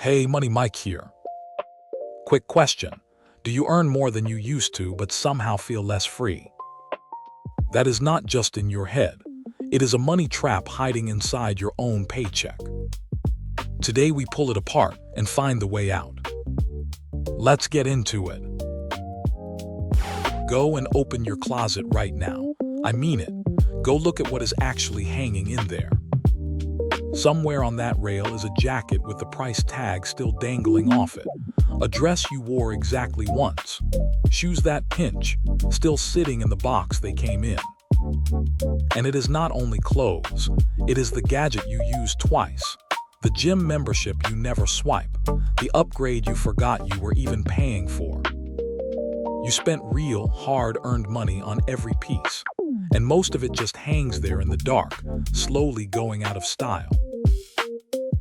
Hey, Money Mike here. Quick question. Do you earn more than you used to but somehow feel less free? That is not just in your head. It is a money trap hiding inside your own paycheck. Today we pull it apart and find the way out. Let's get into it. Go and open your closet right now. I mean it. Go look at what is actually hanging in there. Somewhere on that rail is a jacket with the price tag still dangling off it. A dress you wore exactly once. Shoes that pinch, still sitting in the box they came in. And it is not only clothes, it is the gadget you used twice. The gym membership you never swipe. The upgrade you forgot you were even paying for. You spent real, hard-earned money on every piece. And most of it just hangs there in the dark, slowly going out of style.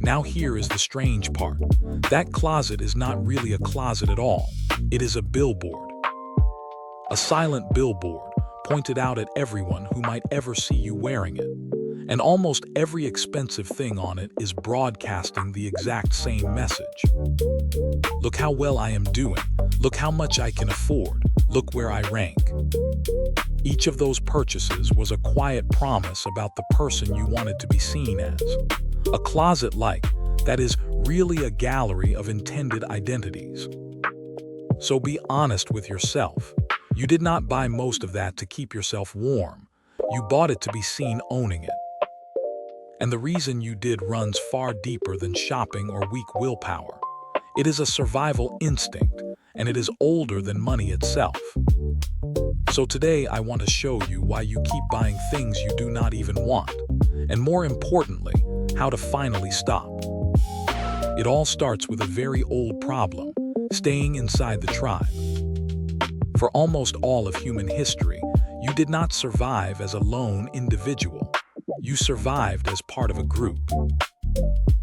Now here is the strange part. That closet is not really a closet at all. It is a billboard. A silent billboard, pointed out at everyone who might ever see you wearing it. And almost every expensive thing on it is broadcasting the exact same message. Look how well I am doing. Look how much I can afford. Look where I rank. Each of those purchases was a quiet promise about the person you wanted to be seen as. A closet-like, that is really a gallery of intended identities. So be honest with yourself. You did not buy most of that to keep yourself warm. You bought it to be seen owning it. And the reason you did runs far deeper than shopping or weak willpower. It is a survival instinct, and it is older than money itself. So today I want to show you why you keep buying things you do not even want, and more importantly, how to finally stop. It all starts with a very old problem, staying inside the tribe. For almost all of human history, you did not survive as a lone individual. You survived as part of a group.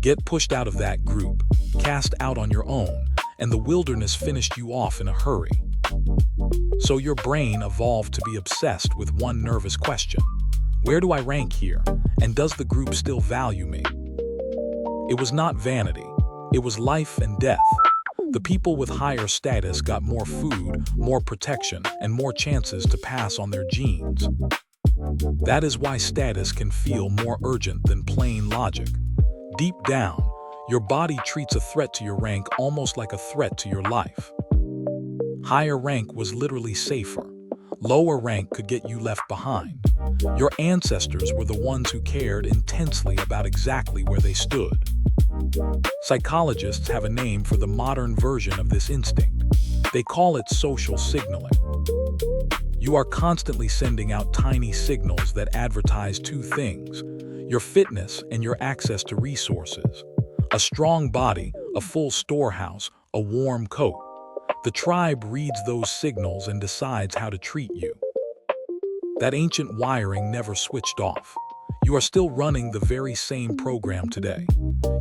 Get pushed out of that group, cast out on your own, and the wilderness finished you off in a hurry. So your brain evolved to be obsessed with one nervous question. Where do I rank here? And does the group still value me? It was not vanity. It was life and death. The people with higher status got more food, more protection, and more chances to pass on their genes. That is why status can feel more urgent than plain logic. Deep down, your body treats a threat to your rank almost like a threat to your life. Higher rank was literally safer. Lower rank could get you left behind. Your ancestors were the ones who cared intensely about exactly where they stood. Psychologists have a name for the modern version of this instinct. They call it social signaling. You are constantly sending out tiny signals that advertise two things: your fitness and your access to resources. A strong body, a full storehouse, a warm coat. The tribe reads those signals and decides how to treat you. That ancient wiring never switched off. You are still running the very same program today.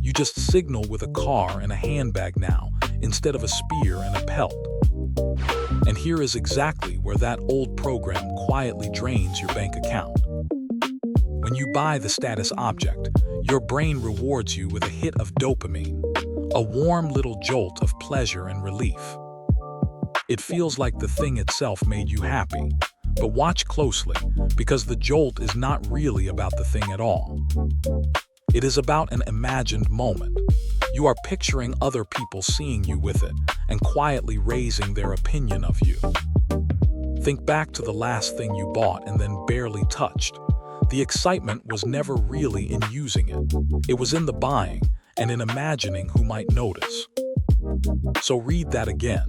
You just signal with a car and a handbag now, instead of a spear and a pelt. And here is exactly where that old program quietly drains your bank account. When you buy the status object, your brain rewards you with a hit of dopamine, a warm little jolt of pleasure and relief. It feels like the thing itself made you happy. But watch closely, because the jolt is not really about the thing at all. It is about an imagined moment. You are picturing other people seeing you with it and quietly raising their opinion of you. Think back to the last thing you bought and then barely touched. The excitement was never really in using it. It was in the buying and in imagining who might notice. So read that again.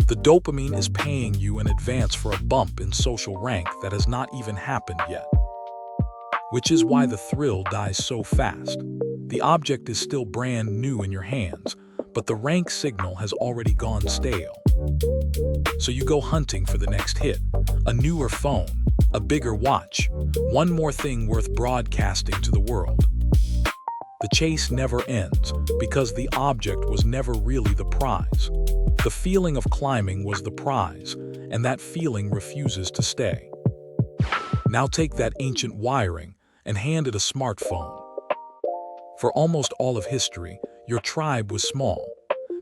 The dopamine is paying you in advance for a bump in social rank that has not even happened yet. Which is why the thrill dies so fast. The object is still brand new in your hands, but the rank signal has already gone stale. So you go hunting for the next hit, a newer phone, a bigger watch, one more thing worth broadcasting to the world. The chase never ends because the object was never really the prize. The feeling of climbing was the prize, and that feeling refuses to stay. Now take that ancient wiring and hand it a smartphone. For almost all of history, Your tribe was small,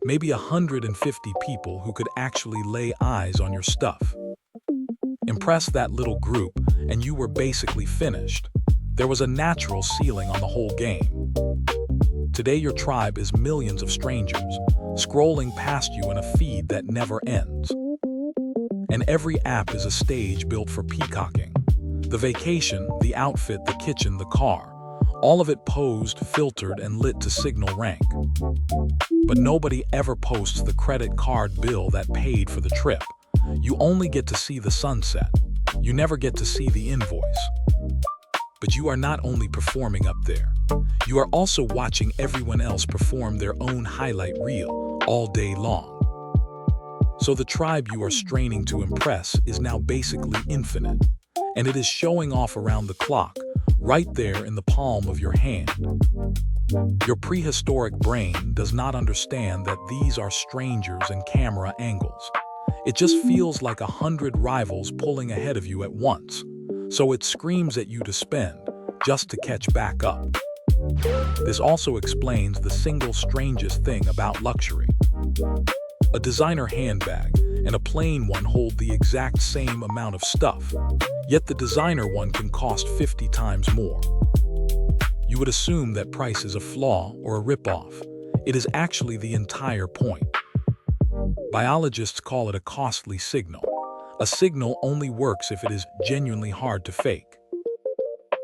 maybe 150 people who could actually lay eyes on your stuff. Impress that little group, and you were basically finished. There was a natural ceiling on the whole game. Today your tribe is millions of strangers, scrolling past you in a feed that never ends. And every app is a stage built for peacocking. The vacation, the outfit, the kitchen, the car, all of it posed, filtered, and lit to signal rank. But nobody ever posts the credit card bill that paid for the trip. You only get to see the sunset. You never get to see the invoice. But you are not only performing up there. You are also watching everyone else perform their own highlight reel all day long. So the tribe you are straining to impress is now basically infinite, and it is showing off around the clock, right there in the palm of your hand. Your prehistoric brain does not understand that these are strangers and camera angles. It just feels like 100 rivals pulling ahead of you at once, so it screams at you to spend, just to catch back up. This also explains the single strangest thing about luxury. A designer handbag and a plain one hold the exact same amount of stuff, yet the designer one can cost 50 times more. You would assume that price is a flaw or a ripoff. It is actually the entire point. Biologists call it a costly signal. A signal only works if it is genuinely hard to fake.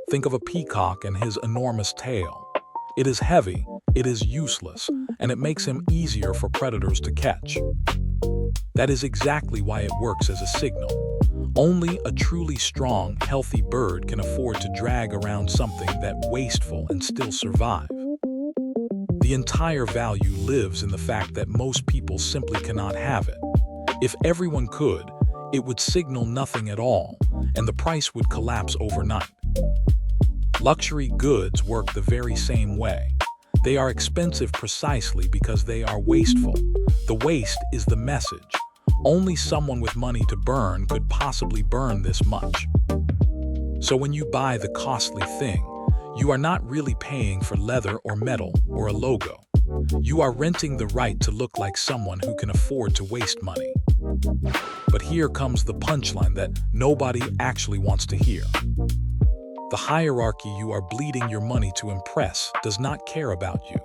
Think of a peacock and his enormous tail. It is heavy, it is useless, and it makes him easier for predators to catch. That is exactly why it works as a signal. Only a truly strong, healthy bird can afford to drag around something that wasteful and still survive. The entire value lives in the fact that most people simply cannot have it. If everyone could, it would signal nothing at all, and the price would collapse overnight. Luxury goods work the very same way. They are expensive precisely because they are wasteful. The waste is the message. Only someone with money to burn could possibly burn this much. So when you buy the costly thing, you are not really paying for leather or metal or a logo. You are renting the right to look like someone who can afford to waste money. But here comes the punchline that nobody actually wants to hear. The hierarchy you are bleeding your money to impress does not care about you,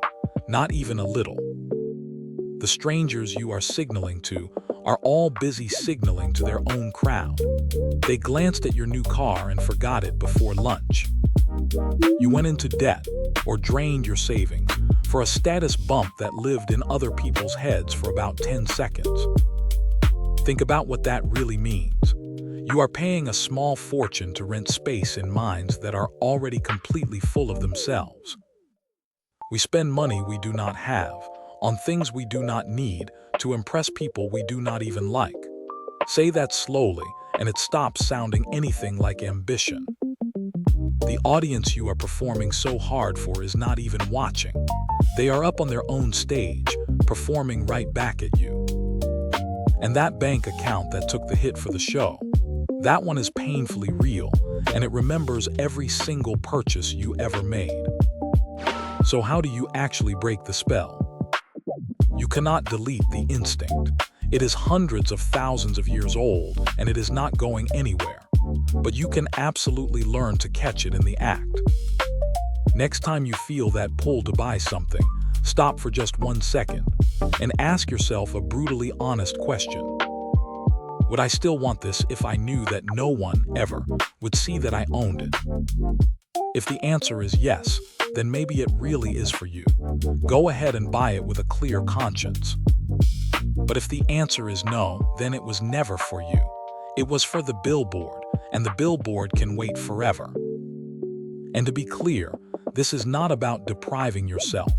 not even a little. The strangers you are signaling to are all busy signaling to their own crowd. They glanced at your new car and forgot it before lunch. You went into debt or drained your savings for a status bump that lived in other people's heads for about 10 seconds. Think about what that really means. You are paying a small fortune to rent space in minds that are already completely full of themselves. We spend money we do not have, on things we do not need, to impress people we do not even like. Say that slowly, and it stops sounding anything like ambition. The audience you are performing so hard for is not even watching. They are up on their own stage, performing right back at you. And that bank account that took the hit for the show, that one is painfully real, and it remembers every single purchase you ever made. So how do you actually break the spell? You cannot delete the instinct. It is hundreds of thousands of years old, and it is not going anywhere. But you can absolutely learn to catch it in the act. Next time you feel that pull to buy something, stop for just 1 second and ask yourself a brutally honest question. Would I still want this if I knew that no one ever would see that I owned it? If the answer is yes, then maybe it really is for you. Go ahead and buy it with a clear conscience. But if the answer is no, then it was never for you. It was for the billboard, and the billboard can wait forever. And to be clear, this is not about depriving yourself.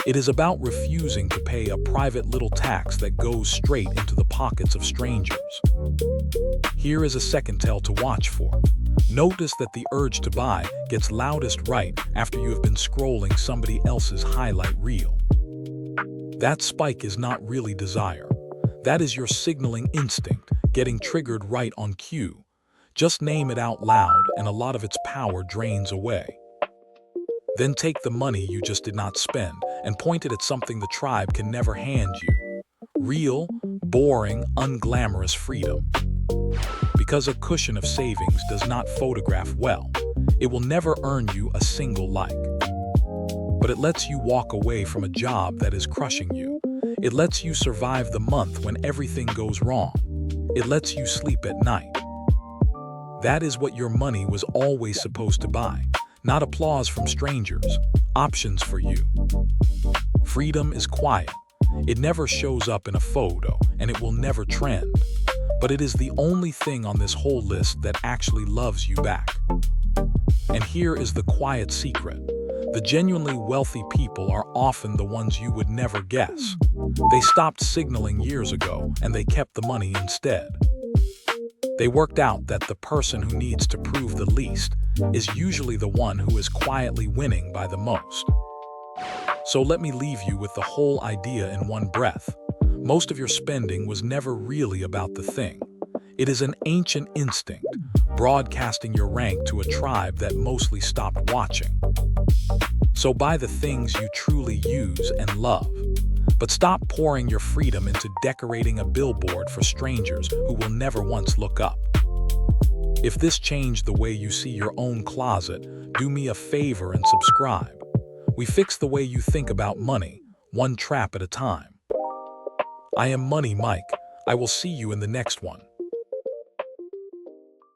It is about refusing to pay a private little tax that goes straight into the pockets of strangers. Here is a second tell to watch for. Notice that the urge to buy gets loudest right after you have been scrolling somebody else's highlight reel. That spike is not really desire. That is your signaling instinct getting triggered right on cue. Just name it out loud and a lot of its power drains away. Then take the money you just did not spend and point it at something the tribe can never hand you. Real, boring, unglamorous freedom. Because a cushion of savings does not photograph well, it will never earn you a single like. But it lets you walk away from a job that is crushing you. It lets you survive the month when everything goes wrong. It lets you sleep at night. That is what your money was always supposed to buy. Not applause from strangers, options for you. Freedom is quiet. It never shows up in a photo, and it will never trend. But it is the only thing on this whole list that actually loves you back. And here is the quiet secret. The genuinely wealthy people are often the ones you would never guess. They stopped signaling years ago, and they kept the money instead. They worked out that the person who needs to prove the least is usually the one who is quietly winning by the most. So let me leave you with the whole idea in one breath. Most of your spending was never really about the thing. It is an ancient instinct, broadcasting your rank to a tribe that mostly stopped watching. So buy the things you truly use and love. But stop pouring your freedom into decorating a billboard for strangers who will never once look up. If this changed the way you see your own closet, do me a favor and subscribe. We fix the way you think about money, one trap at a time. I am Money Mike. I will see you in the next one.